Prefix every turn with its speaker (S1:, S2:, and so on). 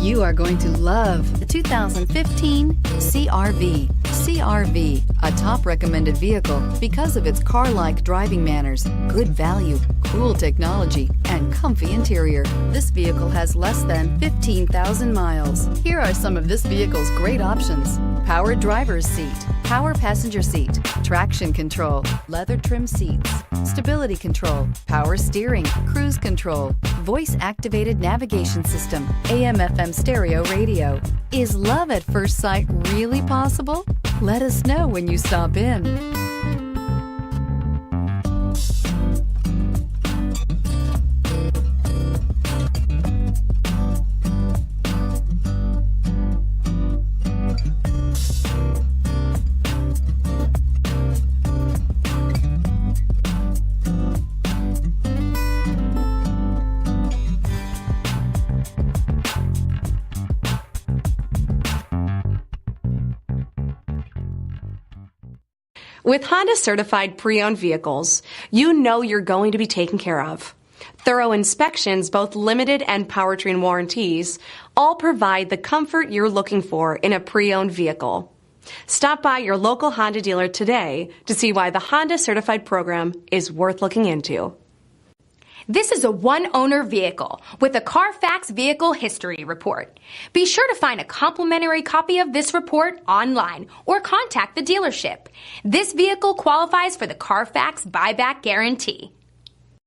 S1: You are going to love the 2015 CR-V. CR-V, a top recommended vehicle because of its car-like driving manners, good value, cool technology, and comfy interior. This vehicle has less than 15,000 miles. Here are some of this vehicle's great options: power driver's seat, power passenger seat, traction control, leather trim seats, stability control, power steering, cruise control, voice-activated navigation system, AM/FM stereo radio. Is love at first sight really possible? Let us know when you stop in.
S2: With Honda certified pre-owned vehicles, you know you're going to be taken care of. Thorough inspections, both limited and powertrain warranties, all provide the comfort you're looking for in a pre-owned vehicle. Stop by your local Honda dealer today to see why the Honda certified program is worth looking into.
S3: This is a one-owner vehicle with a CARFAX Vehicle History Report. Be sure to find a complimentary copy of this report online or contact the dealership. This vehicle qualifies for the CARFAX Buyback Guarantee.